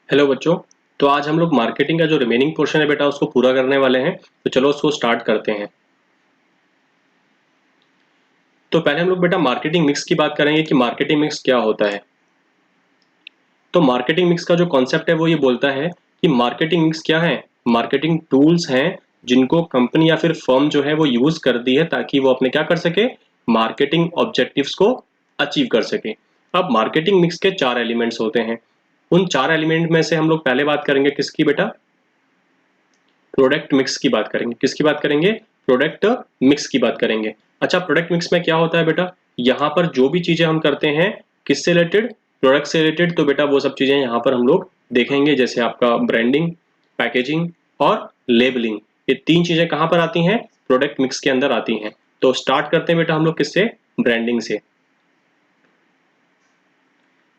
Hello बच्चों। तो आज हम लोग मार्केटिंग का जो रिमेनिंग पोर्शन है बेटा उसको पूरा करने वाले हैं। तो चलो उसको स्टार्ट करते हैं। तो पहले हम लोग बेटा मार्केटिंग मिक्स की बात करेंगे कि मार्केटिंग मिक्स क्या होता है। तो मार्केटिंग मिक्स का जो कॉन्सेप्ट है वो ये बोलता है कि मार्केटिंग मिक्स क्या है। मार्केटिंग टूल्स हैं जिनको कंपनी या फिर फर्म जो है वो यूज करती है ताकि वो अपने क्या कर सके, मार्केटिंग ऑब्जेक्टिव्स को अचीव कर सके। अब मार्केटिंग मिक्स के 4 एलिमेंट्स होते हैं। उन 4 एलिमेंट में से हम लोग पहले बात करेंगे किसकी बेटा, प्रोडक्ट मिक्स की बात करेंगे। किसकी बात करेंगे, प्रोडक्ट मिक्स की बात करेंगे। अच्छा, प्रोडक्ट मिक्स में क्या होता है बेटा, यहाँ पर जो भी चीजें हम करते हैं किससे रिलेटेड, प्रोडक्ट से रिलेटेड। तो बेटा वो सब चीजें यहाँ पर हम लोग देखेंगे, जैसे आपका ब्रांडिंग, पैकेजिंग और लेबलिंग। ये 3 चीजें कहाँ पर आती हैं, प्रोडक्ट मिक्स के अंदर आती हैं। तो स्टार्ट करते हैं बेटा हम लोग किससे, ब्रांडिंग से।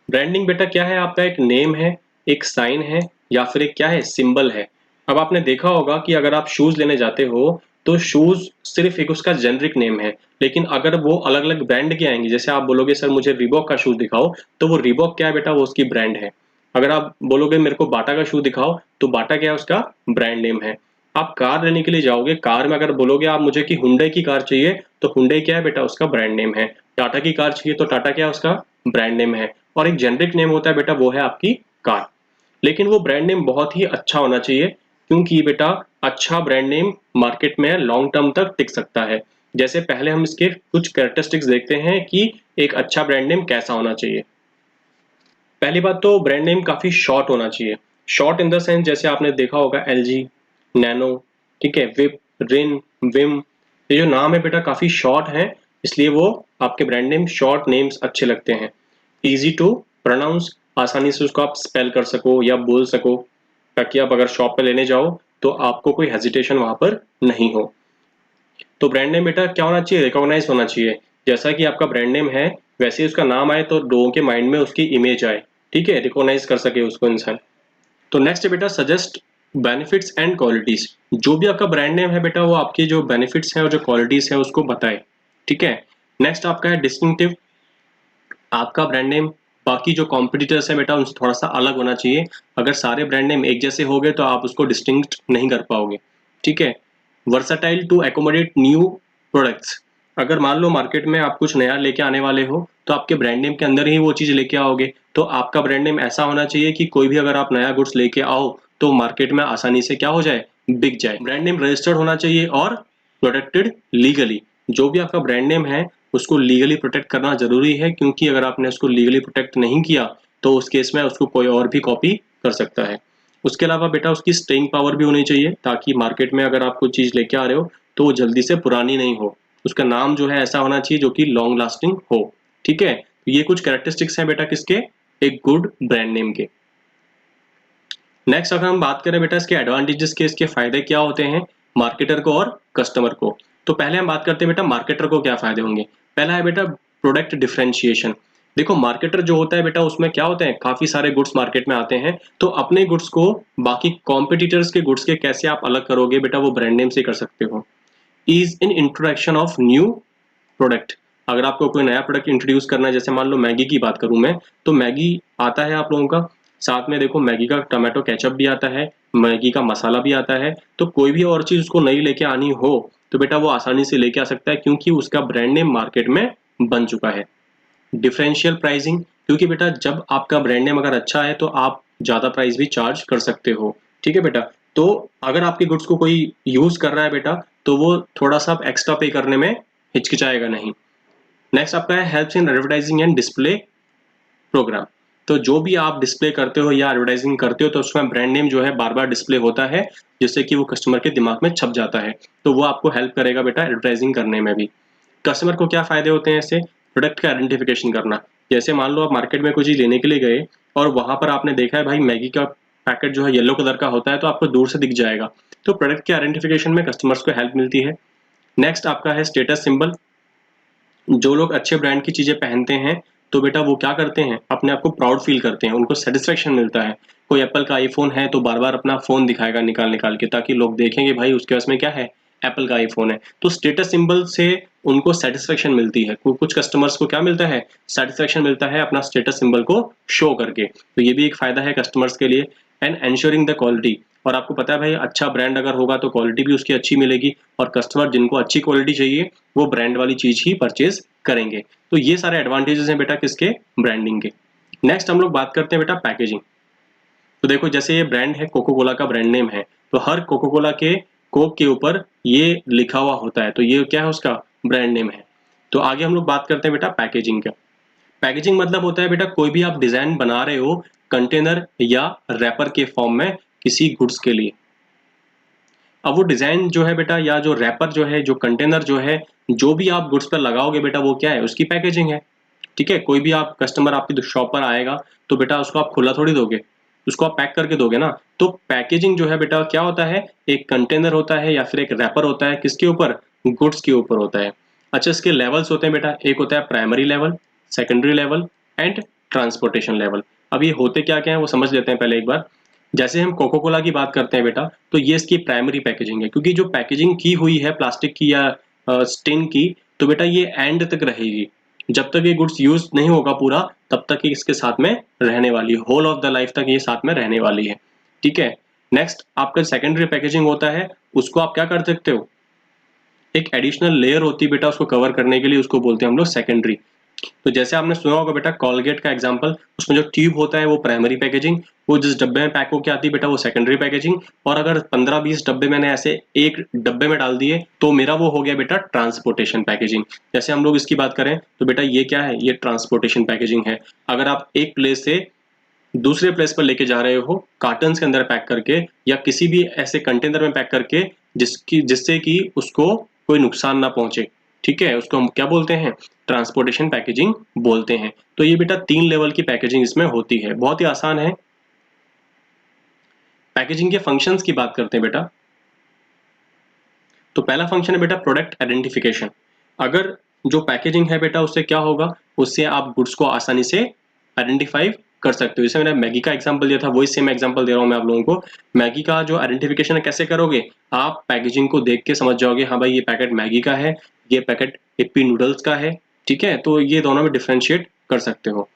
ब्रांडिंग बेटा क्या है, आपका एक नेम है, एक साइन है, या फिर एक क्या है, सिंबल है। अब आपने देखा होगा कि अगर आप शूज लेने जाते हो तो शूज सिर्फ एक उसका जेनरिक नेम है, लेकिन अगर वो अलग अलग ब्रांड की आएंगी, जैसे आप बोलोगे सर मुझे रिबॉक का शूज दिखाओ, तो वो रिबॉक क्या है बेटा, वो उसकी ब्रांड है। अगर आप बोलोगे मेरे को बाटा का शू दिखाओ, तो बाटा क्या है, उसका ब्रांड नेम है। आप कार लेने के लिए जाओगे, कार में अगर बोलोगे आप मुझे कि हुंडई की कार चाहिए, तो हुंडई क्या है बेटा, उसका ब्रांड नेम है। टाटा की कार चाहिए तो टाटा क्या है, उसका ब्रांड नेम है। और एक जेनरिक नेम होता है बेटा, वो है आपकी कार। लेकिन वो ब्रांड नेम बहुत ही अच्छा होना चाहिए, क्योंकि बेटा अच्छा ब्रांड नेम मार्केट में लॉन्ग टर्म तक टिक सकता है। जैसे पहले हम इसके कुछ कैरेक्टरिस्टिक्स देखते हैं कि एक अच्छा ब्रांड नेम कैसा होना चाहिए। पहली बात तो ब्रांड नेम काफी शॉर्ट होना चाहिए। शॉर्ट इन द सेंस, जैसे आपने देखा होगा एलजी, नैनो, ठीक है, विप, रिन, विम, ये जो नाम है बेटा काफी शॉर्ट है, इसलिए वो आपके ब्रांड नेम शॉर्ट नेम्स अच्छे लगते हैं। इजी टू प्रोनाउंस, आसानी से उसको आप स्पेल कर सको या बोल सको, ताकि आप अगर शॉप पे लेने जाओ तो आपको कोई हेजिटेशन वहां पर नहीं हो। तो ब्रांड नेम बेटा क्या होना चाहिए, रिकॉग्नाइज होना चाहिए। जैसा कि आपका ब्रांड नेम है वैसे ही उसका नाम आए तो लोगों के माइंड में उसकी इमेज आए, ठीक है, रिकॉग्नाइज कर सके उसको इंसान। तो नेक्स्ट है बेटा सजेस्ट बेनिफिट्स एंड क्वालिटीज। जो भी आपका ब्रांड नेम है बेटा वो आपकी जो बेनिफिट्स है और जो क्वालिटीज है उसको बताए, ठीक है। नेक्स्ट आपका है डिस्टिंक्टिव। आपका ब्रांड नेम बाकी जो कॉम्पिटिटर्स है बेटा उनसे थोड़ा सा अलग होना चाहिए। अगर सारे ब्रांड नेम एक जैसे हो गए तो आप उसको डिस्टिंक्ट नहीं कर पाओगे, ठीक है। Versatile to accommodate new products. अगर मान लो मार्केट में आप कुछ नया लेके आने वाले हो तो आपके ब्रांड नेम के अंदर ही वो चीज लेके आओगे। तो आपका ब्रांड नेम ऐसा होना चाहिए कि कोई भी अगर आप नया गुड्स लेके आओ तो मार्केट में आसानी से क्या हो जाए, बिक जाए। ब्रांड नेम रजिस्टर्ड होना चाहिए और प्रोटेक्टेड लीगली। जो भी आपका ब्रांड नेम है उसको लीगली प्रोटेक्ट करना जरूरी है, क्योंकि अगर आपने उसको लीगली प्रोटेक्ट नहीं किया तो उस केस में उसको कोई और भी कॉपी कर सकता है। उसके अलावा बेटा उसकी स्टेइंग पावर भी होनी चाहिए, ताकि मार्केट में अगर आप कोई चीज लेके आ रहे हो तो वो जल्दी से पुरानी नहीं हो। उसका नाम जो है ऐसा होना चाहिए जो कि लॉन्ग लास्टिंग हो, ठीक है। तो ये कुछ कैरेक्टरिस्टिक्स हैं बेटा किसके, एक गुड ब्रांड नेम के। नेक्स्ट अगर हम बात करें बेटा इसके एडवांटेजेस के, इसके फायदे क्या होते हैं मार्केटर को और कस्टमर को। तो पहले हम बात करते हैं बेटा मार्केटर को क्या फायदे होंगे। पहला है बेटा प्रोडक्ट डिफरेंशिएशन। देखो मार्केटर जो होता है बेटा उसमें क्या होते हैं, काफी सारे गुड्स मार्केट में आते हैं, तो अपने गुड्स को बाकी कॉम्पिटिटर्स के गुड्स के कैसे आप अलग करोगे बेटा, वो ब्रांड नेम से कर सकते हो। Ease in introduction of new product. अगर आपको कोई नया प्रोडक्ट इंट्रोड्यूस करना है, जैसे मान लो मैगी की बात करूं मैं, तो मैगी आता है आप लोगों का, साथ में देखो मैगी का टोमेटो केचप भी आता है, मैगी का मसाला भी आता है। तो कोई भी और चीज उसको नई लेके आनी हो तो बेटा वो आसानी से लेके आ सकता है, क्योंकि उसका ब्रांड नेम मार्केट में बन चुका है। डिफरेंशियल प्राइसिंग, क्योंकि बेटा जब आपका ब्रांड नेम अगर अच्छा है तो आप ज्यादा प्राइस भी चार्ज कर सकते हो, ठीक है बेटा। तो अगर आपके गुड्स को कोई यूज कर रहा है बेटा तो वो थोड़ा सा एक्स्ट्रा पे करने में हिचकिचाएगा नहीं। नेक्स्ट आपका है helps in advertising and display program. तो जो भी आप डिस्प्ले करते हो या एडवर्टाइजिंग करते हो तो उसमें ब्रांड नेम जो है बार बार डिस्प्ले होता है, जिससे कि वो कस्टमर के दिमाग में छप जाता है। तो वो आपको हेल्प करेगा बेटा एडवर्टाइजिंग करने में भी। कस्टमर को क्या फायदे होते हैं इससे, प्रोडक्ट का आइडेंटिफिकेशन करना। जैसे मान लो आप मार्केट में कोई चीज लेने के लिए गए और वहां पर आपने देखा है भाई मैगी का पैकेट जो है येलो कलर का होता है, तो आपको दूर से दिख जाएगा। तो प्रोडक्ट के आइडेंटिफिकेशन में कस्टमर्स को हेल्प मिलती है। नेक्स्ट आपका है स्टेटस सिंबल। जो लोग अच्छे ब्रांड की चीजें पहनते हैं तो बेटा वो क्या करते हैं, अपने आप को प्राउड फील करते हैं, उनको सेटिस्फेक्शन मिलता है। कोई एप्पल का आईफोन है तो बार बार अपना फोन दिखाएगा निकाल निकाल के, ताकि लोग देखेंगे भाई उसके पास में क्या है, एप्पल का आईफोन है। तो स्टेटस सिंबल से उनको सेटिस्फेक्शन मिलती है, कुछ कस्टमर्स को क्या मिलता है, सेटिस्फेक्शन मिलता है अपना स्टेटस सिंबल को शो करके। तो ये भी एक फायदा है कस्टमर्स के लिए। एंड एंश्योरिंग द क्वालिटी, और आपको पता है भाई अच्छा ब्रांड अगर होगा तो क्वालिटी भी उसकी अच्छी मिलेगी, और कस्टमर जिनको अच्छी क्वालिटी चाहिए वो ब्रांड वाली चीज ही परचेज करेंगे। तो ये सारे एडवांटेजेस हैं बेटा किसके, ब्रांडिंग के। नेक्स्ट हम लोग बात करते हैं बेटा पैकेजिंग। तो देखो जैसे ये ब्रांड है, कोको कोला का ब्रांड नेम है, तो हर कोको कोला के कोक के ऊपर ये लिखा हुआ होता है, तो ये क्या है, उसका ब्रांड नेम है। तो आगे हम लोग बात करते हैं बेटा पैकेजिंग का। पैकेजिंग मतलब होता है बेटा कोई भी आप डिजाइन बना रहे हो कंटेनर या रैपर के फॉर्म में किसी गुड्स के लिए। अब वो डिजाइन जो है बेटा, या जो रैपर जो है, जो कंटेनर जो है, जो भी आप गुड्स पर लगाओगे बेटा, वो क्या है, उसकी पैकेजिंग है। ठीक है, कोई भी आप कस्टमर आपकी शॉप पर आएगा तो बेटा उसको आप खुला थोड़ी दोगे, उसको आप पैक करके दोगे ना। तो पैकेजिंग जो है बेटा क्या होता है, एक कंटेनर होता है या फिर एक रैपर होता है, किसके ऊपर, गुड्स के ऊपर होता है। अच्छा, इसके लेवल्स होते हैं बेटा, एक होता है primary level, secondary level and transportation level. अब ये होते क्या क्या है वो समझ लेते हैं पहले एक बार। जैसे हम कोको कोला की बात करते हैं बेटा, तो ये इसकी प्राइमरी पैकेजिंग है, क्योंकि जो पैकेजिंग की हुई है प्लास्टिक की या स्टील की, तो बेटा ये एंड तक रहेगी। जब तक ये गुड्स यूज नहीं होगा पूरा, तब तक ये इसके साथ में रहने वाली है, होल ऑफ द लाइफ तक ये साथ में रहने वाली है। ठीक है। नेक्स्ट आपका सेकेंडरी पैकेजिंग होता है, उसको आप क्या कर सकते हो, एक एडिशनल लेयर होती है बेटा उसको कवर करने के लिए, उसको बोलते हैं हम लोग सेकेंडरी। तो जैसे आपने सुना होगा बेटा कॉलगेट का एग्जांपल, उसमें जो ट्यूब होता है वो प्राइमरी पैकेजिंग, वो जिस डब्बे में पैक होकर आती है बेटा वो सेकेंडरी पैकेजिंग, और अगर 15-20 डब्बे मैंने ऐसे एक डब्बे में डाल दिए तो मेरा वो हो गया बेटा ट्रांसपोर्टेशन पैकेजिंग। जैसे हम लोग इसकी बात करें तो बेटा ये क्या है, ये ट्रांसपोर्टेशन पैकेजिंग है। अगर आप एक प्लेस से दूसरे प्लेस पर लेके जा रहे हो कार्टन के अंदर पैक करके, या किसी भी ऐसे कंटेनर में पैक करके जिससे कि उसको कोई नुकसान ना पहुंचे, ठीक है, उसको हम क्या बोलते हैं, ट्रांसपोर्टेशन पैकेजिंग बोलते हैं। तो ये बेटा 3 लेवल की पैकेजिंग इसमें होती है, बहुत ही आसान है। पैकेजिंग के फंक्शंस की बात करते हैं बेटा। तो पहला फंक्शन है बेटा प्रोडक्ट आइडेंटिफिकेशन। अगर जो पैकेजिंग है बेटा उससे क्या होगा, उससे आप गुड्स को आसानी से आइडेंटिफाई कर सकते हो। जैसे मैंने मैगी का एग्जांपल दिया था, वही सेम एग्जांपल दे रहा हूं मैं आप लोगों को। मैगी का जो आइडेंटिफिकेशन है कैसे करोगे, आप पैकेजिंग को देख के समझ जाओगे, हाँ भाई ये पैकेट मैगी का है, ये पैकेट हिप्पी नूडल्स का है। ठीक है, तो ये दोनों में डिफ्रेंशिएट कर सकते हो।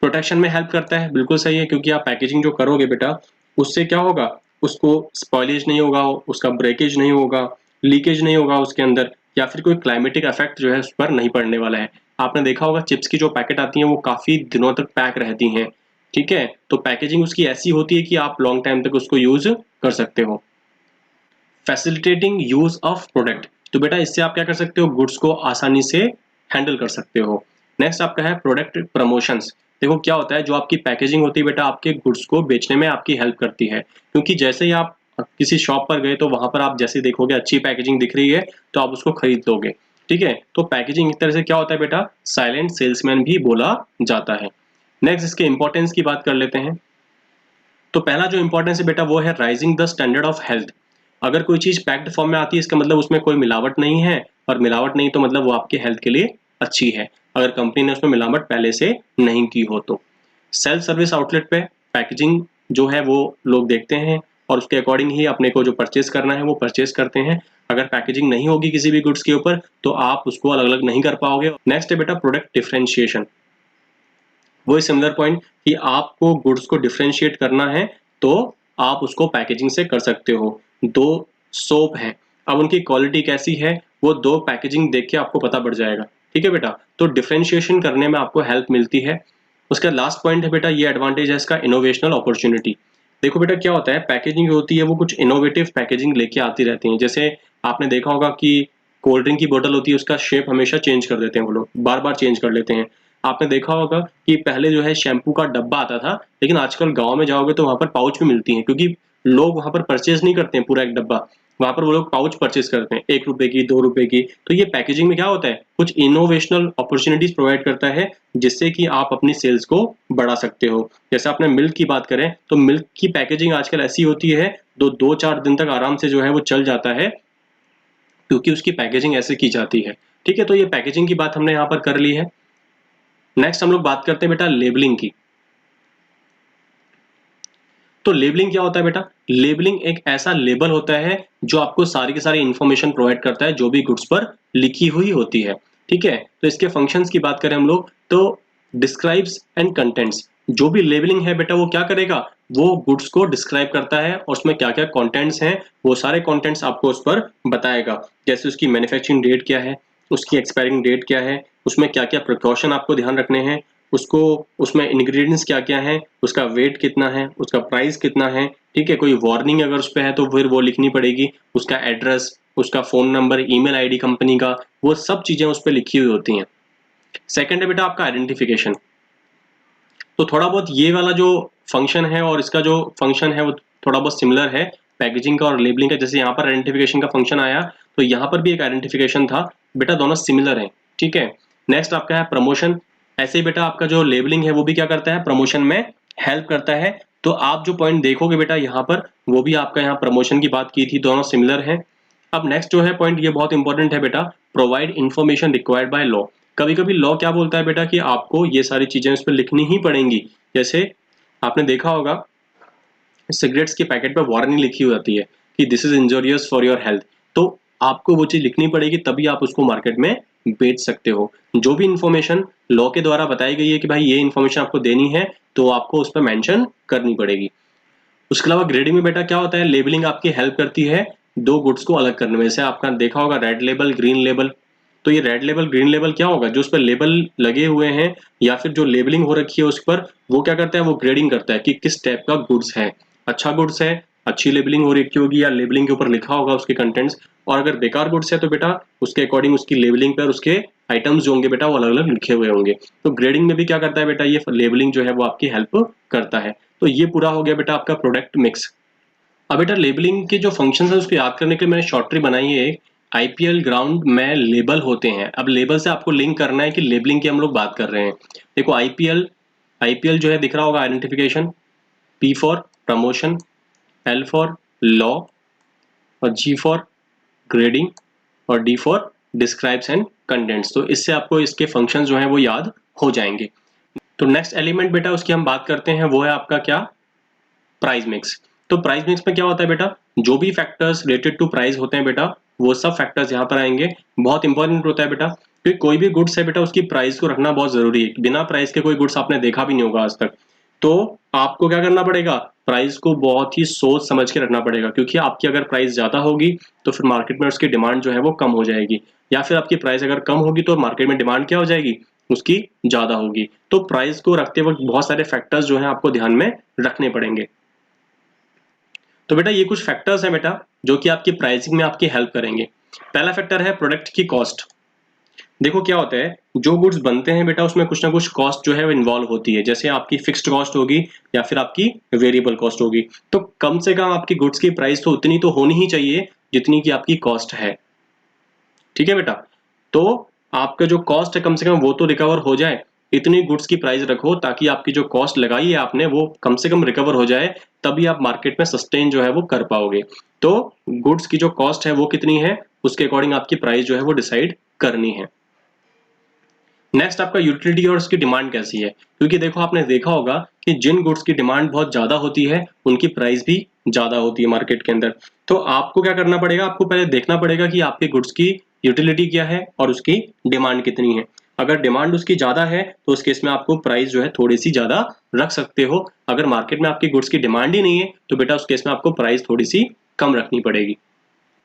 प्रोटेक्शन में हेल्प करता है, बिल्कुल सही है, क्योंकि आप पैकेजिंग जो करोगे बेटा उससे क्या होगा, उसको स्पॉइलेज नहीं होगा, उसका ब्रेकेज नहीं होगा, लीकेज नहीं होगा उसके अंदर, या फिर कोई क्लाइमेटिक इफेक्ट जो है उस पर नहीं पड़ने वाला है। आपने देखा होगा चिप्स की जो पैकेट आती हैं वो काफी दिनों तक पैक रहती हैं। ठीक है, तो पैकेजिंग उसकी ऐसी होती है कि आप लॉन्ग टाइम तक उसको यूज कर सकते हो। फैसिलिटेटिंग यूज ऑफ प्रोडक्ट, तो बेटा इससे आप क्या कर सकते हो, गुड्स को आसानी से हैंडल कर सकते हो। नेक्स्ट आपका है प्रोडक्ट प्रमोशंस। देखो क्या होता है, जो आपकी पैकेजिंग होती है बेटा आपके गुड्स को बेचने में आपकी हेल्प करती है, क्योंकि जैसे ही आप किसी शॉप पर गए तो वहां पर आप जैसे देखोगे अच्छी पैकेजिंग दिख रही है तो आप उसको खरीद लोगे। ठीक है, तो पैकेजिंग एक तरह से क्या होता है बेटा, साइलेंट सेल्समैन भी बोला जाता है। नेक्स्ट इसके इंपॉर्टेंस की बात कर लेते हैं। तो पहला जो इंपॉर्टेंस है बेटा वो है rising the standard of health. अगर कोई चीज पैक्ड फॉर्म में आती है इसका मतलब उसमें कोई मिलावट नहीं है, और मिलावट नहीं तो मतलब वो आपके हेल्थ के लिए अच्छी है, अगर कंपनी ने उसमें मिलावट पहले से नहीं की हो तो। सेल्फ सर्विस आउटलेट पे पैकेजिंग जो है वो लोग देखते हैं और उसके अकॉर्डिंग ही अपने को जो परचेज करना है वो परचेज करते हैं। अगर पैकेजिंग नहीं होगी किसी भी गुड्स के ऊपर तो आप उसको अलग अलग नहीं कर पाओगे। नेक्स्ट है बेटा प्रोडक्ट डिफरेंशिएशन। वही सिमिलर पॉइंट कि आपको गुड्स को डिफरेंशिएट करना है तो आप उसको पैकेजिंग से कर सकते हो। दो सोप हैं, अब उनकी क्वालिटी कैसी है वो दो पैकेजिंग देख के आपको पता पड़ जाएगा। ठीक है बेटा, तो डिफरेंशिएशन करने में आपको हेल्प मिलती है। उसका लास्ट पॉइंट है बेटा, ये एडवांटेज है इसका, इनोवेशनल अपॉर्चुनिटी। देखो बेटा क्या होता है, पैकेजिंग जो होती है वो कुछ इनोवेटिव पैकेजिंग लेके आती रहती है। जैसे आपने देखा होगा कि कोल्ड ड्रिंक की बोतल होती है उसका शेप हमेशा चेंज कर देते हैं, वो लोग बार बार चेंज कर लेते हैं। आपने देखा होगा कि पहले जो है शैम्पू का डब्बा आता था, लेकिन आजकल गांव में जाओगे तो वहां पर पाउच भी मिलती हैं, क्योंकि लोग वहां पर परचेज नहीं करते हैं पूरा एक डब्बा, वहां पर वो लोग पाउच परचेज करते हैं 1 रुपए की 2 रुपए की। तो ये पैकेजिंग में क्या होता है, कुछ इनोवेशनल अपॉर्चुनिटीज प्रोवाइड करता है जिससे कि आप अपनी सेल्स को बढ़ा सकते हो। जैसे आपने मिल्क की बात करें तो मिल्क की पैकेजिंग आजकल ऐसी होती है 2-4 दिन तक आराम से जो है वो चल जाता है, क्योंकि उसकी पैकेजिंग ऐसे की जाती है। ठीक है, तो ये पैकेजिंग की बात हमने यहाँ पर कर ली है। नेक्स्ट हम लोग बात करते हैं बेटा लेबलिंग की। तो तो लेबलिंग क्या होता है बेटा? लेबलिंग एक ऐसा लेबल होता है जो आपको सारी की सारी इंफॉर्मेशन प्रोवाइड करता है जो भी गुड्स पर लिखी हुई होती है। ठीक है, तो इसके फंक्शंस की बात करें हम लोग तो डिस्क्राइब्स एंड कंटेंट्स, जो भी लेबलिंग है बेटा वो क्या करेगा, वो गुड्स को डिस्क्राइब करता है और उसमें क्या क्या कंटेंट्स हैं वो सारे कंटेंट्स आपको उस पर बताएगा। जैसे उसकी मैन्युफैक्चरिंग डेट क्या है, उसकी एक्सपायरिंग डेट क्या है, उसमें क्या क्या प्रिकॉशन आपको ध्यान रखने हैं, उसको उसमें इंग्रेडिएंट्स क्या क्या है, उसका वेट कितना है, उसका प्राइस कितना है। ठीक है, कोई वार्निंग अगर उस पर है तो फिर वो लिखनी पड़ेगी, उसका एड्रेस, उसका phone number, email ID company का, वो सब चीजें उस पर लिखी हुई होती हैं। सेकंड है बेटा आपका आइडेंटिफिकेशन। तो थोड़ा बहुत ये वाला जो फंक्शन है और इसका जो फंक्शन है वो थोड़ा बहुत सिमिलर है पैकेजिंग का और लेबलिंग का। जैसे यहाँ पर आइडेंटिफिकेशन का फंक्शन आया तो यहाँ पर भी एक आइडेंटिफिकेशन था बेटा, दोनों सिमिलर हैं। ठीक है, नेक्स्ट आपका है प्रमोशन। ऐसे ही बेटा आपका जो लेबलिंग है वो भी क्या करता है, प्रमोशन में हेल्प करता है। तो आप जो पॉइंट देखोगे बेटा यहाँ पर, वो भी आपका यहाँ प्रमोशन की बात की थी, दोनों सिमिलर हैं। अब नेक्स्ट जो है पॉइंट, ये बहुत इंपॉर्टेंट है बेटा, provide information required by law. कभी कभी लॉ क्या बोलता है बेटा कि आपको ये सारी चीजें उस पर लिखनी ही पड़ेंगी। जैसे आपने देखा होगा सिगरेट्स के पैकेट पर वार्निंग लिखी हुई होती है कि this is injurious for your health, तो आपको वो चीज लिखनी पड़ेगी तभी आप उसको मार्केट में बेच सकते हो। जो भी इंफॉर्मेशन लॉ के द्वारा बताई गई है कि भाई ये इंफॉर्मेशन आपको देनी है तो आपको उस पर मेंशन करनी पड़ेगी। उसके अलावा ग्रेडिंग में बेटा क्या होता है, लेबलिंग आपकी हेल्प करती है दो गुड्स को अलग करने में। जैसे आपका देखा होगा रेड लेबल ग्रीन लेबल, तो ये रेड लेबल ग्रीन लेबल क्या होगा, जो उस पर लेबल लगे हुए हैं या फिर जो लेबलिंग हो रखी है उस पर, वो क्या करता है, वो ग्रेडिंग करता है कि किस टाइप का गुड्स है। अच्छा गुड्स है, अच्छी लेबलिंग हो रखी होगी या लेबलिंग के ऊपर लिखा होगा उसके कंटेंट्स, और अगर बेकार गुड्स है तो बेटा उसके अकॉर्डिंग उसकी लेबलिंग पर उसके आइटम्स जो होंगे बेटा वो अलग अलग लिखे हुए होंगे। तो ग्रेडिंग में भी क्या करता है बेटा, ये लेबलिंग जो है वो आपकी हेल्प करता है। तो ये पूरा हो गया बेटा आपका प्रोडक्ट मिक्स। अब बेटा लेबलिंग के जो फंक्शन है उसको याद करने के लिए मैंने शॉर्ट ट्री बनाई है। आईपीएल ग्राउंड में लेबल होते हैं। अब लेबल से आपको लिंक करना है कि लेबलिंग की हम लोग बात कर रहे हैं। देखो आईपीएल, आईपीएल जो है दिख रहा होगा identification, P for promotion, L for law, और जी फॉर ग्रेडिंग, और D for describes and contents. तो इससे आपको इसके फंक्शंस जो हैं वो याद हो जाएंगे। तो नेक्स्ट एलिमेंट बेटा उसकी हम बात करते हैं, वो है आपका क्या, प्राइस मिक्स। तो प्राइस मिक्स में क्या होता है बेटा, जो भी फैक्टर्स रिलेटेड टू प्राइस होते हैं बेटा वो सब फैक्टर्स यहाँ पर आएंगे। बहुत इंपॉर्टेंट होता है बेटा, क्योंकि कोई भी गुड्स है बेटा उसकी प्राइस को रखना बहुत जरूरी है। बिना प्राइस के कोई गुड्स आपने देखा भी नहीं होगा आज तक। तो आपको क्या करना पड़ेगा, प्राइस को बहुत ही सोच समझ के रखना पड़ेगा, क्योंकि आपकी अगर प्राइस ज्यादा होगी तो फिर मार्केट में उसकी डिमांड जो है वो कम हो जाएगी, या फिर आपकी प्राइस अगर कम होगी तो मार्केट में डिमांड क्या हो जाएगी, उसकी ज्यादा होगी। तो प्राइस को रखते वक्त बहुत सारे फैक्टर्स जो है आपको ध्यान में रखने पड़ेंगे। तो बेटा ये कुछ फैक्टर्स हैं बेटा जो कि आपकी प्राइसिंग में आपकी हेल्प करेंगे। पहला फैक्टर है प्रोडक्ट की कॉस्ट। देखो क्या होता है, जो गुड्स बनते हैं बेटा उसमें कुछ ना कुछ कॉस्ट जो है वो इन्वॉल्व होती है। जैसे आपकी फिक्स्ड कॉस्ट होगी या फिर आपकी वेरिएबल कॉस्ट होगी। तो कम से कम आपकी गुड्स की प्राइस तो उतनी तो होनी ही चाहिए जितनी की आपकी कॉस्ट है। ठीक है बेटा, तो आपका जो कॉस्ट है कम से कम वो तो रिकवर हो जाए, इतनी गुड्स की प्राइस रखो ताकि आपकी जो कॉस्ट लगाई है आपने वो कम से कम रिकवर हो जाए, तभी आप मार्केट में सस्टेन जो है वो कर पाओगे। तो गुड्स की जो कॉस्ट है वो कितनी है उसके अकॉर्डिंग आपकी प्राइस जो है वो डिसाइड करनी है। नेक्स्ट आपका यूटिलिटी और उसकी डिमांड कैसी है, क्योंकि देखो आपने देखा होगा कि जिन गुड्स की डिमांड बहुत ज्यादा होती है उनकी प्राइस भी ज्यादा होती है मार्केट के अंदर। तो आपको क्या करना पड़ेगा, आपको पहले देखना पड़ेगा कि आपके गुड्स की यूटिलिटी क्या है और उसकी डिमांड कितनी है। अगर डिमांड उसकी ज्यादा है तो उस केस में आपको प्राइस जो है थोड़ी सी ज्यादा रख सकते हो। अगर मार्केट में आपकी गुड्स की डिमांड ही नहीं है तो बेटा उस केस में आपको प्राइस थोड़ी सी कम रखनी पड़ेगी।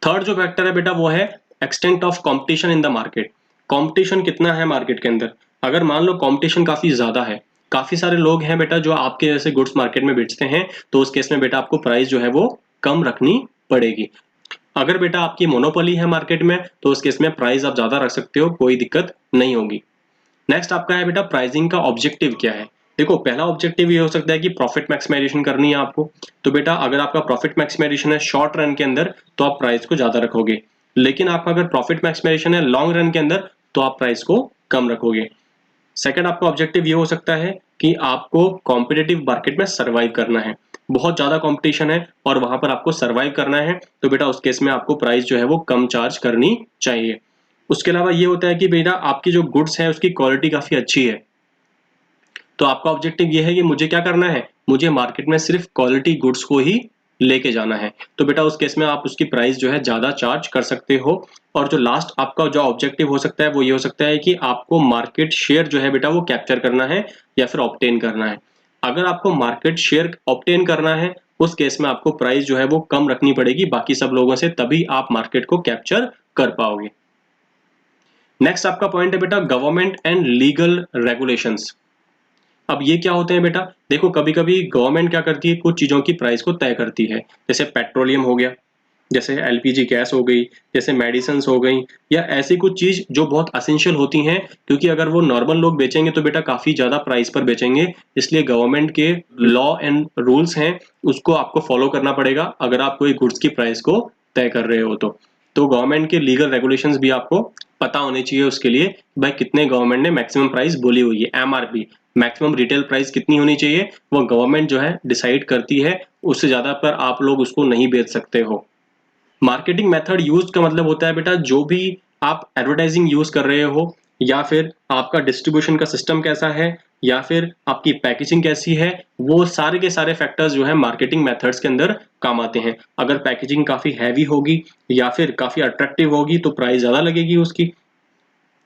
थर्ड जो फैक्टर है बेटा वो है extent of competition in the market. Competition कितना है मार्केट के अंदर। अगर मान लो कंपटीशन काफी ज्यादा है, काफी सारे लोग हैं बेटा जो आपके जैसे गुड्स मार्केट में बेचते हैं, तो उस केस में बेटा आपको प्राइस जो है वो कम रखनी पड़ेगी। अगर बेटा आपकी मोनोपोली है मार्केट में तो उस केस में प्राइस आप ज्यादा रख सकते हो, कोई दिक्कत नहीं होगी। नेक्स्ट आपका है बेटा प्राइसिंग का ऑब्जेक्टिव क्या है। देखो पहला ऑब्जेक्टिव ये हो सकता है कि प्रॉफिट मैक्सिमाइजेशन करनी है आपको। तो बेटा अगर आपका प्रॉफिट मैक्सिमाइजेशन है शॉर्ट रन के अंदर तो आप प्राइस को ज्यादा रखोगे, लेकिन आपका अगर प्रॉफिट मैक्सिमाइजेशन है लॉन्ग रन के अंदर तो आप प्राइस को कम रखोगे। सेकंड आपका ऑब्जेक्टिव ये हो सकता है कि आपको कॉम्पिटिटिव मार्केट में सर्वाइव करना है, बहुत ज्यादा कंपटीशन है और वहां पर आपको सर्वाइव करना है, तो बेटा उस केस में आपको प्राइस जो है वो कम चार्ज करनी चाहिए। उसके अलावा ये होता है कि बेटा आपकी जो गुड्स है उसकी क्वालिटी काफी अच्छी है, तो आपका ऑब्जेक्टिव ये है कि मुझे क्या करना है, मुझे मार्केट में सिर्फ क्वालिटी गुड्स को ही लेके जाना है। तो बेटा उस केस में आप उसकी प्राइस जो है ज़्यादा चार्ज कर सकते हो। और जो लास्ट आपका जो ऑब्जेक्टिव हो सकता है वो ये हो सकता है कि आपको मार्केट शेयर जो है बेटा वो कैप्चर करना है या फिर ऑब्टेन करना है। अगर आपको मार्केट शेयर ऑब्टेन करना है, उस केस में आपको प्राइस जो है वो कम रखनी पड़ेगी बाकी सब लोगों से, तभी आप मार्केट को कैप्चर कर पाओगे। नेक्स्ट आपका पॉइंट है बेटा गवर्नमेंट एंड लीगल रेगुलेशंस। अब ये क्या होते हैं बेटा, देखो कभी कभी गवर्नमेंट क्या करती है, कुछ चीज़ों की प्राइस को तय करती है। जैसे पेट्रोलियम हो गया, जैसे एलपीजी गैस हो गई, जैसे मेडिसिन हो गई, या ऐसी कुछ चीज़ जो बहुत असेंशियल होती हैं, क्योंकि अगर वो नॉर्मल लोग बेचेंगे तो बेटा काफ़ी ज़्यादा प्राइस पर बेचेंगे। इसलिए गवर्नमेंट के लॉ एंड रूल्स हैं, उसको आपको फॉलो करना पड़ेगा अगर आप कोई गुड्स की प्राइस को तय कर रहे हो तो गवर्नमेंट के लीगल रेगुलेशंस भी आपको पता होने चाहिए उसके लिए, भाई कितने गवर्नमेंट ने मैक्सिमम प्राइस बोली हुई है। एमआरपी, मैक्सिमम रिटेल प्राइस कितनी होनी चाहिए, वो गवर्नमेंट जो है डिसाइड करती है, उससे ज़्यादा पर आप लोग उसको नहीं बेच सकते हो। मार्केटिंग मेथड यूज का मतलब होता है बेटा जो भी आप एडवर्टाइजिंग यूज कर रहे हो, या फिर आपका डिस्ट्रीब्यूशन का सिस्टम कैसा है, या फिर आपकी पैकेजिंग कैसी है, वो सारे के सारे फैक्टर्स जो है मार्केटिंग मेथड्स के अंदर काम आते हैं। अगर पैकेजिंग काफी हैवी होगी या फिर काफी अट्रैक्टिव होगी तो प्राइस ज्यादा लगेगी उसकी।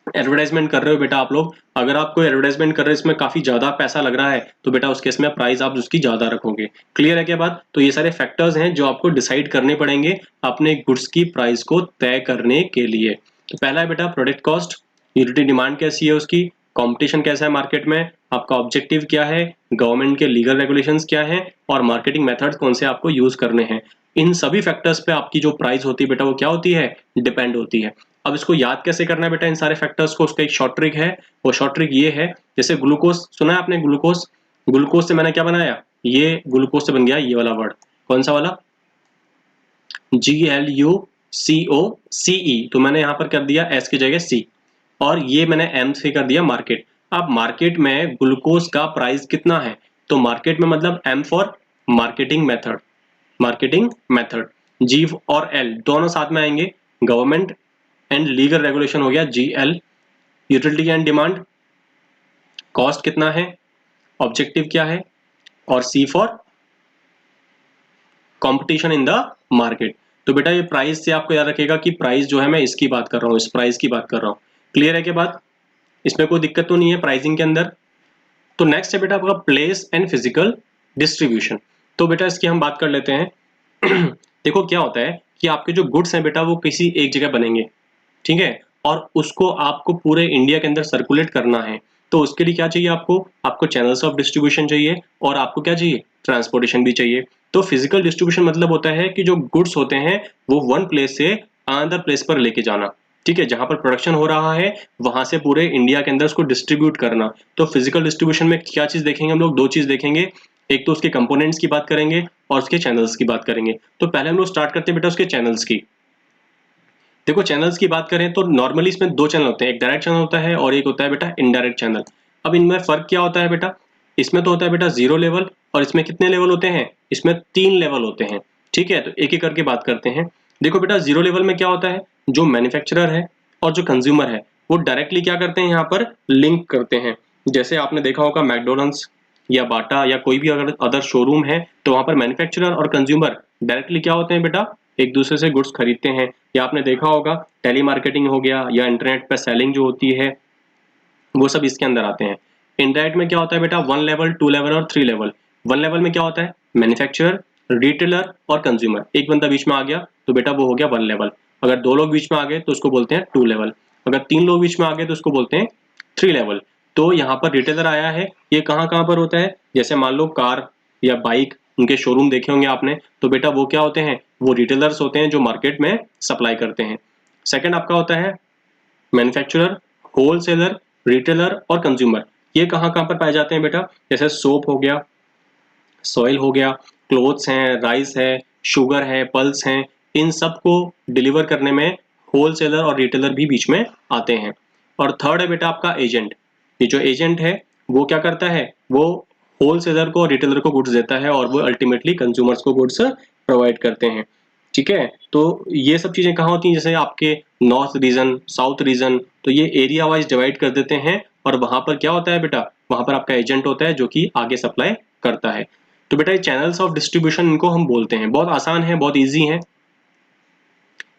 एडवर्टाइजमेंट कर रहे हो बेटा आप लोग, अगर आप कोई एडवर्टाइजमेंट कर रहे हो इसमें काफी ज्यादा पैसा लग रहा है तो बेटा उस केस में प्राइस आप उसकी ज्यादा रखोगे। क्लियर है क्या बात? तो ये सारे फैक्टर्स हैं जो आपको डिसाइड करने पड़ेंगे अपने गुड्स की प्राइस को तय करने के लिए। तो पहला है बेटा प्रोडक्ट कॉस्ट, यूटिलिटी डिमांड कैसी है उसकी, कंपटीशन कैसा है मार्केट में, आपका ऑब्जेक्टिव क्या है, गवर्नमेंट के लीगल रेगुलेशंस क्या है, और मार्केटिंग मेथड्स कौन से आपको यूज करने हैं। इन सभी फैक्टर्स पे आपकी जो प्राइस होती है बेटा वो क्या होती है, डिपेंड होती है। अब इसको याद कैसे करना है बेटा इन सारे फैक्टर्स को, उसका एक शॉर्ट ट्रिक है। वो शॉर्ट ट्रिक ये है, जैसे ग्लूकोज सुना है आपने, ग्लूकोज, ग्लूकोज से मैंने क्या बनाया, ये ग्लूकोज से बन गया ये वाला वर्ड, कौन सा वाला, GLUCOCE, तो मैंने यहाँ पर कर दिया एस की जगह सी, और ये मैंने एम से कर दिया मार्केट। अब मार्केट में ग्लूकोज का प्राइस कितना है, तो मार्केट में मतलब M for marketing method, marketing method, G और एल दोनों साथ में आएंगे, गवर्नमेंट एंड लीगल रेगुलेशन हो गया GL, utility and demand, cost कितना है, ऑब्जेक्टिव क्या है, और C for competition in the market. तो बेटा ये प्राइस से आपको याद रखेगा कि प्राइस जो है मैं इसकी बात कर रहा हूँ, इस प्राइस की बात कर रहा हूँ। क्लियर है क्या बात? इसमें कोई दिक्कत तो नहीं है प्राइसिंग के अंदर। तो नेक्स्ट है बेटा आपका प्लेस एंड फिजिकल डिस्ट्रीब्यूशन। तो बेटा इसकी हम बात कर लेते हैं। देखो क्या होता है कि आपके जो गुड्स हैं बेटा वो किसी एक जगह बनेंगे, ठीक है, और उसको आपको पूरे इंडिया के अंदर सर्कुलेट करना है। तो उसके लिए क्या चाहिए आपको, आपको चैनल्स ऑफ डिस्ट्रीब्यूशन चाहिए, और आपको क्या चाहिए, ट्रांसपोर्टेशन भी चाहिए। तो फिजिकल डिस्ट्रीब्यूशन मतलब होता है कि जो गुड्स होते हैं वो वन प्लेस से अनदर प्लेस पर लेके जाना, ठीक है, जहां पर प्रोडक्शन हो रहा है वहां से पूरे इंडिया के अंदर उसको डिस्ट्रीब्यूट करना। तो फिजिकल डिस्ट्रीब्यूशन में क्या चीज देखेंगे हम लोग, दो चीज देखेंगे, एक तो उसके कंपोनेंट्स की बात करेंगे और उसके चैनल्स की बात करेंगे। तो पहले हम लोग स्टार्ट करते हैं बेटा उसके चैनल्स की। देखो चैनल्स की बात करें तो नॉर्मली इसमें दो चैनल होते हैं, एक डायरेक्ट चैनल होता है और एक होता है बेटा इनडायरेक्ट चैनल। अब इनमें फर्क क्या होता है बेटा, इसमें तो होता है बेटा 0 लेवल, और इसमें कितने लेवल होते हैं, इसमें 3 लेवल होते हैं, ठीक है। तो एक एक करके बात करते हैं। देखो बेटा 0 लेवल में क्या होता है, जो मैन्युफैक्चरर है और जो कंज्यूमर है वो डायरेक्टली क्या करते हैं, यहाँ पर लिंक करते हैं। जैसे आपने देखा होगा मैकडोनल्ड्स या बाटा या कोई भी अगर अदर शोरूम है तो वहां पर मैन्युफैक्चरर और कंज्यूमर डायरेक्टली क्या होते हैं बेटा, एक दूसरे से गुड्स खरीदते हैं। या आपने देखा होगा टेली मार्केटिंग हो गया या इंटरनेट पर सेलिंग जो होती है वो सब इसके अंदर आते हैं। इनडायरेक्ट में क्या होता है बेटा, 1 लेवल, 2 लेवल और 3 लेवल। 1 लेवल में क्या होता है, मैन्युफैक्चरर, रिटेलर और कंज्यूमर, एक बंदा बीच में आ गया तो बेटा वो हो गया 1 लेवल। अगर 2 लोग बीच में आ गए तो उसको बोलते हैं 2 लेवल। अगर 3 लोग बीच में आ गए तो उसको बोलते हैं 3 लेवल। तो यहाँ पर रिटेलर आया है, ये कहाँ कहाँ पर होता है, जैसे मान लो कार या बाइक, उनके शोरूम देखे होंगे आपने, तो बेटा वो क्या होते हैं, वो रिटेलर्स होते हैं जो मार्केट में सप्लाई करते हैं। सेकंड आपका होता है मैन्युफैक्चरर, होलसेलर, रिटेलर और कंज्यूमर। ये कहाँ कहाँ पर पाए जाते हैं बेटा, जैसे सोप हो गया, सॉइल हो गया, क्लोथ्स हैं, राइस है, शुगर है, पल्स हैं, इन सब को डिलीवर करने में होलसेलर और रिटेलर भी बीच में आते हैं। और थर्ड है बेटा आपका एजेंट। ये जो एजेंट है वो क्या करता है, वो होलसेलर को और रिटेलर को गुड्स देता है और वो अल्टीमेटली कंज्यूमर्स को गुड्स प्रोवाइड करते हैं, ठीक है। तो ये सब चीजें कहाँ होती हैं, जैसे आपके नॉर्थ रीजन, साउथ रीजन, तो ये एरिया वाइज डिवाइड कर देते हैं और वहां पर क्या होता है बेटा, वहां पर आपका एजेंट होता है जो कि आगे सप्लाई करता है। तो बेटा ये चैनल्स ऑफ डिस्ट्रीब्यूशन इनको हम बोलते हैं। बहुत आसान है, बहुत ईजी है।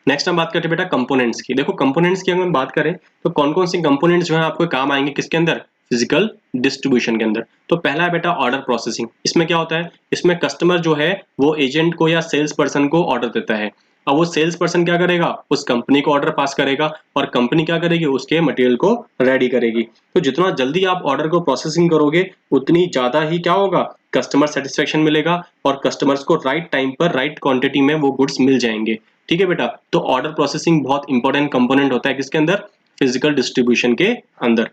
नेक्स्ट हम बात करते हैं बेटा कंपोनेंट्स की। देखो कंपोनेंट्स की अगर हम बात करें तो कौन कौन से कंपोनेंट्स जो है आपको काम आएंगे किसके अंदर, फिजिकल डिस्ट्रीब्यूशन के अंदर। तो पहला है बेटा ऑर्डर प्रोसेसिंग। इसमें क्या होता है, इसमें कस्टमर जो है वो एजेंट को या सेल्स पर्सन को ऑर्डर देता है। अब वो सेल्स पर्सन क्या करेगा, उस कंपनी को ऑर्डर पास करेगा और कंपनी क्या करेगी, उसके मटेरियल को रेडी करेगी। तो जितना जल्दी आप ऑर्डर को प्रोसेसिंग करोगे उतनी ज्यादा ही क्या होगा, कस्टमर सेटिस्फेक्शन मिलेगा और कस्टमर्स को राइट टाइम पर राइट क्वांटिटी में वो गुड्स मिल जाएंगे। ठीक है बेटा, तो ऑर्डर प्रोसेसिंग बहुत इंपॉर्टेंट कंपोनेंट होता है किसके अंदर, फिजिकल डिस्ट्रीब्यूशन के अंदर।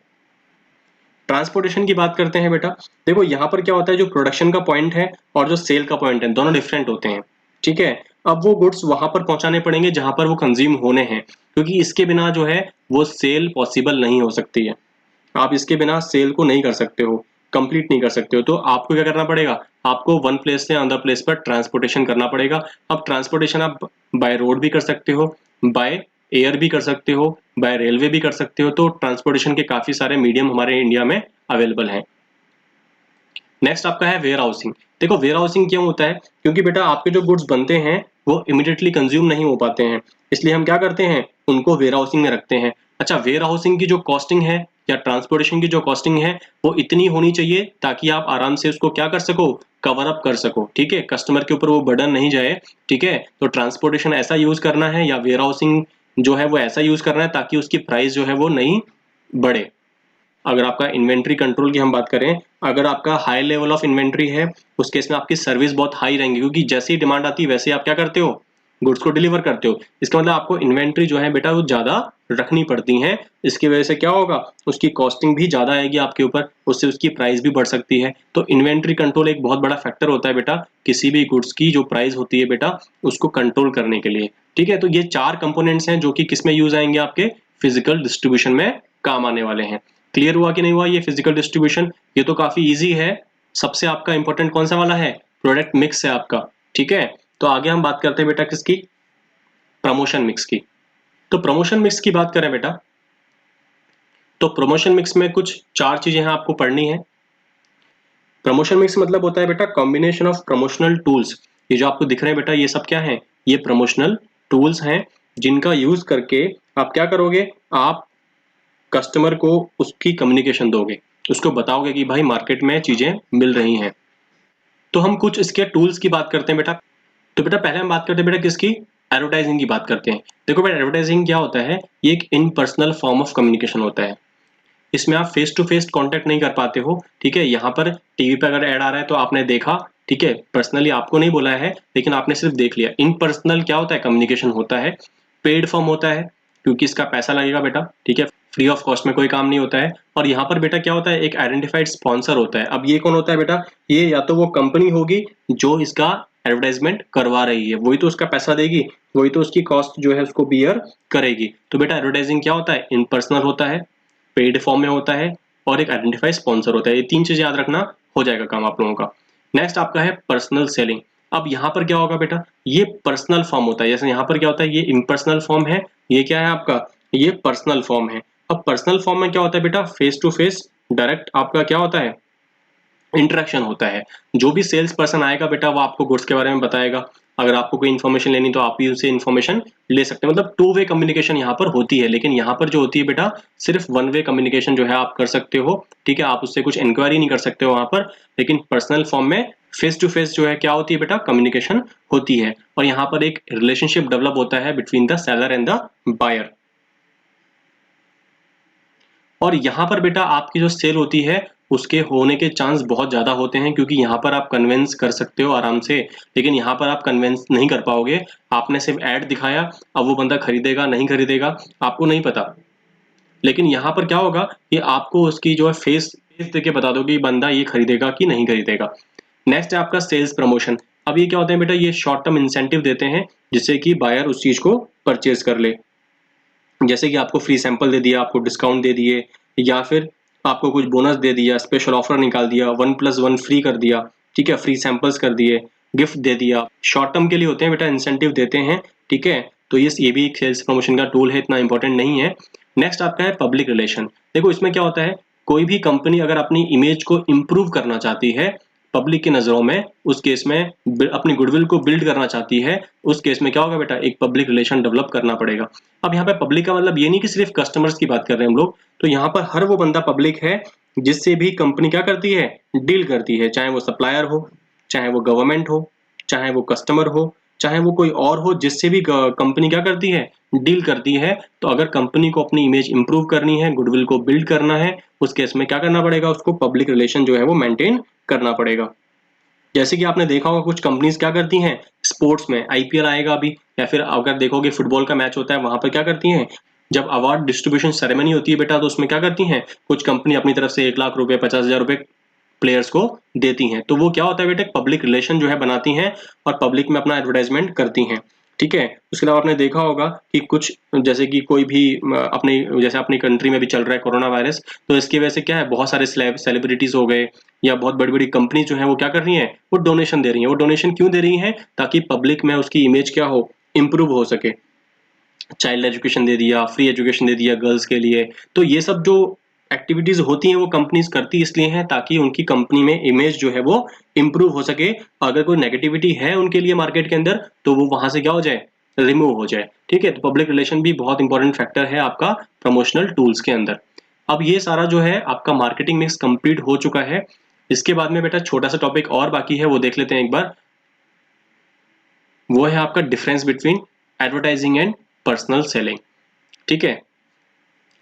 ट्रांसपोर्टेशन की बात करते हैं बेटा। देखो यहाँ पर क्या होता है, जो प्रोडक्शन का पॉइंट है और जो सेल का पॉइंट है दोनों डिफरेंट होते हैं। ठीक है, अब वो गुड्स वहां पर पहुंचाने पड़ेंगे जहां पर वो कंज्यूम होने हैं, क्योंकि इसके बिना जो है वो सेल पॉसिबल नहीं हो सकती है। आप इसके बिना सेल को नहीं कर सकते हो, कंप्लीट नहीं कर सकते हो। तो आपको क्या करना पड़ेगा, आपको वन प्लेस से अदर प्लेस पर ट्रांसपोर्टेशन करना पड़ेगा। अब ट्रांसपोर्टेशन आप बाय रोड भी कर सकते हो, बाय एयर भी कर सकते हो, बाय रेलवे भी कर सकते हो। तो ट्रांसपोर्टेशन के काफी सारे मीडियम हमारे इंडिया में अवेलेबल हैं। नेक्स्ट आपका है वेयर हाउसिंग। देखो वेयर हाउसिंग क्यों होता है, क्योंकि बेटा आपके जो गुड्स बनते हैं वो इमिडिएटली कंज्यूम नहीं हो पाते हैं, इसलिए हम क्या करते हैं, उनको वेयर हाउसिंग में रखते हैं। अच्छा, वेयर हाउसिंग की जो कॉस्टिंग है या ट्रांसपोर्टेशन की जो कॉस्टिंग है वो इतनी होनी चाहिए ताकि आप आराम से उसको क्या कर सको, कवर अप कर सको। ठीक है, कस्टमर के ऊपर वो बर्डन नहीं जाए। ठीक है, तो ट्रांसपोर्टेशन ऐसा यूज करना है या वेयर हाउसिंग जो है वो ऐसा यूज करना है ताकि उसकी प्राइस जो है वो नहीं बढ़े। अगर आपका इन्वेंट्री कंट्रोल की हम बात करें, अगर आपका हाई लेवल ऑफ इन्वेंट्री है उस केस में आपकी सर्विस बहुत हाई रहेंगी, क्योंकि जैसे ही डिमांड आती है वैसे आप क्या करते हो, गुड्स को डिलीवर करते हो। इसका मतलब आपको इन्वेंट्री जो है बेटा वो ज्यादा रखनी पड़ती है। इसकी वजह से क्या होगा, उसकी कॉस्टिंग भी ज्यादा आएगी आपके ऊपर, उससे उसकी प्राइस भी बढ़ सकती है। तो इन्वेंट्री कंट्रोल एक बहुत बड़ा फैक्टर होता है बेटा किसी भी गुड्स की जो प्राइस होती है बेटा उसको कंट्रोल करने के लिए। ठीक है, तो ये चार कंपोनेंट्स हैं जो कि किसमें यूज आएंगे, आपके फिजिकल डिस्ट्रीब्यूशन में काम आने वाले हैं। क्लियर हुआ कि नहीं हुआ ये फिजिकल डिस्ट्रीब्यूशन? ये तो काफी इजी है। सबसे आपका इंपॉर्टेंट कौन सा वाला है, प्रोडक्ट मिक्स है आपका। ठीक है, तो आगे हम बात करते हैं बेटा किसकी, प्रमोशन मिक्स की। तो प्रमोशन मिक्स की बात करें बेटा, तो प्रमोशन मिक्स में कुछ चार चीजें हैं आपको पढ़नी है। प्रमोशन मिक्स मतलब होता है बेटा कॉम्बिनेशन ऑफ प्रमोशनल टूल्स। ये जो आपको दिख रहे हैं बेटा ये सब क्या है, ये प्रमोशनल टूल्स हैं जिनका यूज करके आप क्या करोगे, आप कस्टमर को उसकी कम्युनिकेशन दोगे, उसको बताओगे कि भाई मार्केट में चीजें मिल रही हैं। तो हम कुछ इसके टूल्स की बात करते हैं बेटा। तो बेटा पहले हम बात करते हैं बेटा किसकी, एडवर्टाइजिंग की बात करते हैं। देखो बेटा एडवर्टाइजिंग क्या होता है, ये एक इनपर्सनल फॉर्म ऑफ कम्युनिकेशन होता है। इसमें आप फेस टू फेस कांटेक्ट नहीं कर पाते हो। ठीक है, यहाँ पर टीवी पे अगर ऐड आ रहा है तो आपने देखा, ठीक है, पर्सनली आपको नहीं बोला है लेकिन आपने सिर्फ देख लिया। इन पर्सनल क्या होता है, कम्युनिकेशन होता है। पेड फॉर्म होता है क्योंकि इसका पैसा लगेगा बेटा। ठीक है, फ्री ऑफ कॉस्ट में कोई काम नहीं होता है। और यहाँ पर बेटा क्या होता है, एक आइडेंटिफाइड स्पॉन्सर होता है। अब ये कौन होता है बेटा, ये या तो वो कंपनी होगी जो इसका एडवर्टाइजमेंट करवा रही है, वही तो उसका पैसा देगी, वही तो उसकी कॉस्ट जो है उसको बियर करेगी। तो बेटा एडवर्टाइजिंग क्या होता है, इन पर्सनल होता है, पेड फॉर्म में होता है और एक आइडेंटिफाइड स्पॉन्सर होता है। ये तीन चीजें याद रखना, हो जाएगा काम आप लोगों का। नेक्स्ट आपका है पर्सनल सेलिंग। अब यहाँ पर क्या होगा बेटा, ये पर्सनल फॉर्म होता है। जैसे यहाँ पर क्या होता है, ये इम्पर्सनल फॉर्म है, ये क्या है आपका, ये पर्सनल फॉर्म है। अब पर्सनल फॉर्म में क्या होता है बेटा, फेस टू फेस डायरेक्ट आपका क्या होता है, इंटरेक्शन होता है। जो भी सेल्स पर्सन आएगा बेटा वो आपको गुड्स के बारे में बताएगा। अगर आपको कोई इन्फॉर्मेशन लेनी तो आप भी उससे इन्फॉर्मेशन ले सकते हैं। मतलब टू वे कम्युनिकेशन यहाँ पर होती है, लेकिन यहाँ पर जो होती है बेटा सिर्फ वन वे कम्युनिकेशन जो है आप कर सकते हो। ठीक है, आप उससे कुछ इंक्वायरी नहीं कर सकते हो वहां पर, लेकिन पर्सनल फॉर्म में फेस टू फेस जो है क्या होती है बेटा, कम्युनिकेशन होती है। और यहाँ पर एक रिलेशनशिप डेवलप होता है between the seller and the buyer. और यहाँ पर बेटा आपकी जो सेल होती है उसके होने के चांस बहुत ज्यादा होते हैं, क्योंकि यहाँ पर आप कन्विंस कर सकते हो आराम से, लेकिन यहाँ पर आप कन्विंस नहीं कर पाओगे। आपने सिर्फ ऐड दिखाया, अब वो बंदा खरीदेगा नहीं खरीदेगा आपको नहीं पता। लेकिन यहाँ पर क्या होगा कि आपको उसकी जो है फेस फेस देके बता दो कि बंदा ये खरीदेगा कि नहीं खरीदेगा। नेक्स्ट है आपका सेल्स प्रमोशन। अब ये क्या होता है बेटा, ये शॉर्ट टर्म इंसेंटिव देते हैं जिससे कि बायर उस चीज को परचेज कर ले। जैसे कि आपको फ्री सैंपल दे दिया, आपको डिस्काउंट दे दिए, या फिर आपको कुछ बोनस दे दिया, स्पेशल ऑफर निकाल दिया, 1+1 फ्री कर दिया। ठीक है, फ्री सैंपल्स कर दिए, गिफ्ट दे दिया। शॉर्ट टर्म के लिए होते हैं बेटा, इंसेंटिव देते हैं। ठीक है, तो ये भी एक सेल्स प्रमोशन का टूल है, इतना इंपॉर्टेंट नहीं है। नेक्स्ट आपका है पब्लिक रिलेशन। देखो इसमें क्या होता है, कोई भी कंपनी अगर अपनी इमेज को इम्प्रूव करना चाहती है पब्लिक की नजरों में, उस केस में अपनी गुडविल को बिल्ड करना चाहती है, उस केस में क्या होगा बेटा, एक पब्लिक रिलेशन डेवलप करना पड़ेगा। अब यहाँ पे पब्लिक का मतलब ये नहीं कि सिर्फ कस्टमर्स की बात कर रहे हैं हम लोग, तो यहाँ पर हर वो बंदा पब्लिक है जिससे भी कंपनी क्या करती है, डील करती है, चाहे वो सप्लायर हो, चाहे वो गवर्नमेंट हो, चाहे वो कस्टमर हो, चाहे वो कोई और हो, जिससे भी कंपनी क्या करती है, डील करती है। तो अगर कंपनी को अपनी इमेज इंप्रूव करनी है, गुडविल को बिल्ड करना है, उस केस में क्या करना पड़ेगा, उसको पब्लिक रिलेशन जो है वो मेंटेन करना पड़ेगा। जैसे कि आपने देखा होगा कुछ कंपनीज क्या करती हैं, स्पोर्ट्स में आईपीएल आएगा अभी, या फिर अगर देखोगे फुटबॉल का मैच होता है, वहां पर क्या करती हैं, जब अवार्ड डिस्ट्रीब्यूशन सेरेमनी होती है बेटा, तो उसमें क्या करती हैं, कुछ कंपनी अपनी तरफ से 1 लाख रुपए, 50,000 रुपए प्लेयर्स को देती हैं। तो वो क्या होता है बेटा, पब्लिक रिलेशन जो है बनाती हैं और पब्लिक में अपना एडवर्टाइजमेंट करती हैं। ठीक है। उसके अलावा आपने देखा होगा कि कुछ जैसे कि कोई भी अपने जैसे अपनी कंट्री में भी चल रहा है कोरोना वायरस, तो इसकी वजह से क्या है, बहुत सारे सेलिब्रिटीज हो गए या बहुत बड़ी बड़ी कंपनी जो है वो क्या कर रही है, वो डोनेशन दे रही है। वो डोनेशन क्यों दे रही है, ताकि पब्लिक में उसकी इमेज क्या हो, इंप्रूव हो सके। चाइल्ड एजुकेशन दे दिया, फ्री एजुकेशन दे दिया गर्ल्स के लिए। तो ये सब जो एक्टिविटीज होती हैं वो कंपनीज करती इसलिए हैं ताकि उनकी कंपनी में इमेज जो है वो इंप्रूव हो सके। अगर कोई नेगेटिविटी है उनके लिए मार्केट के अंदर, तो वो वहां से क्या हो जाए, रिमूव हो जाए। ठीक है। तो पब्लिक रिलेशन भी बहुत इंपॉर्टेंट फैक्टर है आपका प्रमोशनल टूल्स के अंदर। अब ये सारा जो है आपका मार्केटिंग मिक्स कंप्लीट हो चुका है। इसके बाद में बेटा छोटा सा टॉपिक और बाकी है, वो देख लेते हैं एक बार। वो है आपका difference between advertising and personal selling. ठीक है।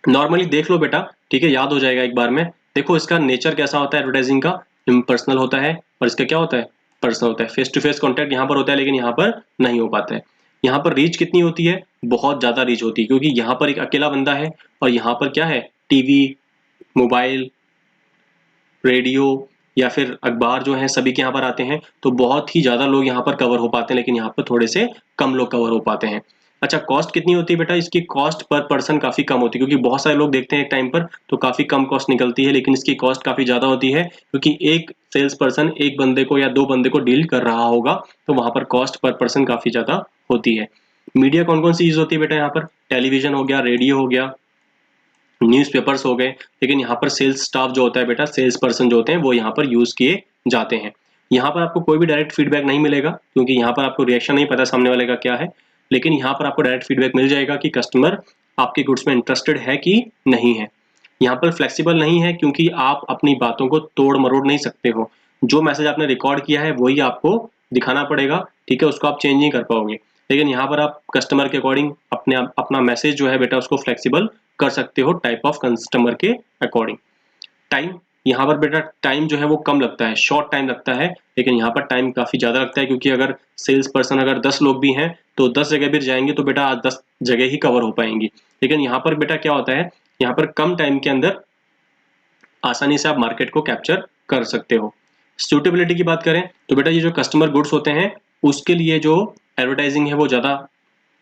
नॉर्मली देख लो बेटा, ठीक है, याद हो जाएगा एक बार में। देखो इसका नेचर कैसा होता है एडवर्टाइजिंग का, इम्पर्सनल होता है, और इसका क्या होता है, पर्सनल होता है। फेस टू फेस कॉन्टैक्ट यहाँ पर होता है, लेकिन यहाँ पर नहीं हो पाता है। यहाँ पर रीच कितनी होती है, बहुत ज्यादा रीच होती है, क्योंकि यहाँ पर एक अकेला बंदा है और यहाँ पर क्या है, टीवी, मोबाइल, रेडियो या फिर अखबार जो है सभी के यहाँ पर आते हैं। तो बहुत ही ज्यादा लोग यहाँ पर कवर हो पाते हैं, लेकिन यहाँ पर थोड़े से कम लोग कवर हो पाते हैं। अच्छा, कॉस्ट कितनी होती है बेटा, इसकी कॉस्ट पर पर्सन काफी कम होती है, क्योंकि बहुत सारे लोग देखते हैं एक टाइम पर तो काफी कम कॉस्ट निकलती है, लेकिन इसकी कॉस्ट काफी ज्यादा होती है, क्योंकि एक सेल्स पर्सन एक बंदे को या 2 बंदे को डील कर रहा होगा, तो वहां पर कॉस्ट पर पर्सन काफी ज्यादा होती है। मीडिया कौन कौन सी यूज होती है बेटा, यहाँ पर टेलीविजन हो गया, रेडियो हो गया, न्यूज़पेपर्स हो गए। लेकिन यहाँ पर सेल्स स्टाफ जो होता है बेटा, सेल्स पर्सन जो होते हैं वो यहाँ पर यूज किए जाते हैं। यहाँ पर आपको कोई भी डायरेक्ट फीडबैक नहीं मिलेगा, क्योंकि यहाँ पर आपको रिएक्शन नहीं पता सामने वाले का क्या है, लेकिन यहाँ पर आपको डायरेक्ट फीडबैक मिल जाएगा कि कस्टमर आपके गुड्स में इंटरेस्टेड है कि नहीं है। यहाँ पर फ्लेक्सिबल नहीं है, क्योंकि आप अपनी बातों को तोड़ मरोड़ नहीं सकते हो। जो मैसेज आपने रिकॉर्ड किया है वही आपको दिखाना पड़ेगा। ठीक है, उसको आप चेंज नहीं कर पाओगे। लेकिन यहाँ पर आप कस्टमर के अकॉर्डिंग अपना मैसेज जो है बेटा उसको फ्लेक्सिबल कर सकते हो, टाइप ऑफ कस्टमर के अकॉर्डिंग। टाइम, यहाँ पर बेटा टाइम जो है वो कम लगता है, शॉर्ट टाइम लगता है, लेकिन यहाँ पर टाइम काफी ज्यादा लगता है, क्योंकि अगर सेल्स पर्सन अगर 10 लोग भी हैं तो 10 जगह भी जाएंगे तो बेटा 10 जगह ही कवर हो पाएंगी। लेकिन यहाँ पर बेटा क्या होता है, यहाँ पर कम टाइम के अंदर आसानी से आप मार्केट को कैप्चर कर सकते हो। सूटेबिलिटी की बात करें तो बेटा ये जो कस्टमर गुड्स होते हैं उसके लिए जो एडवर्टाइजिंग है वो ज्यादा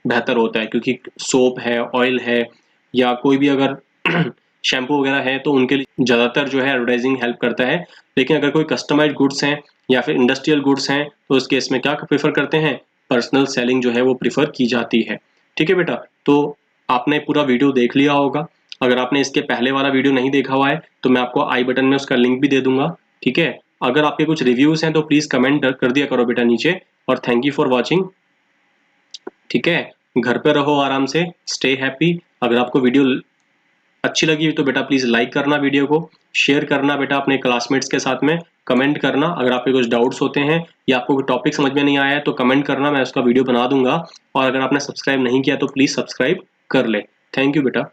बेहतर होता है, क्योंकि सोप है, ऑयल है, या कोई भी अगर शैम्पू वगैरह है तो उनके लिए ज़्यादातर जो है एडवर्टाइजिंग हेल्प करता है। लेकिन अगर कोई कस्टमाइज्ड गुड्स हैं या फिर इंडस्ट्रियल गुड्स हैं तो उस केस में क्या प्रेफर करते हैं, पर्सनल सेलिंग जो है वो प्रेफर की जाती है। ठीक है बेटा, तो आपने पूरा वीडियो देख लिया होगा। अगर आपने इसके पहले वाला वीडियो नहीं देखा हुआ है तो मैं आपको आई बटन में उसका लिंक भी दे दूंगा। ठीक है, अगर आपके कुछ रिव्यूज़ हैं तो प्लीज़ कमेंट कर दिया करो बेटा नीचे, और थैंक यू फॉर वॉचिंग। ठीक है, घर पे रहो आराम से, स्टे हैप्पी। अगर आपको वीडियो अच्छी लगी तो बेटा प्लीज लाइक करना, वीडियो को शेयर करना बेटा अपने क्लासमेट्स के साथ में, कमेंट करना अगर आपके कुछ डाउट्स होते हैं या आपको कोई टॉपिक समझ में नहीं आया है तो कमेंट करना, मैं उसका वीडियो बना दूंगा। और अगर आपने सब्सक्राइब नहीं किया तो प्लीज सब्सक्राइब कर ले। थैंक यू बेटा।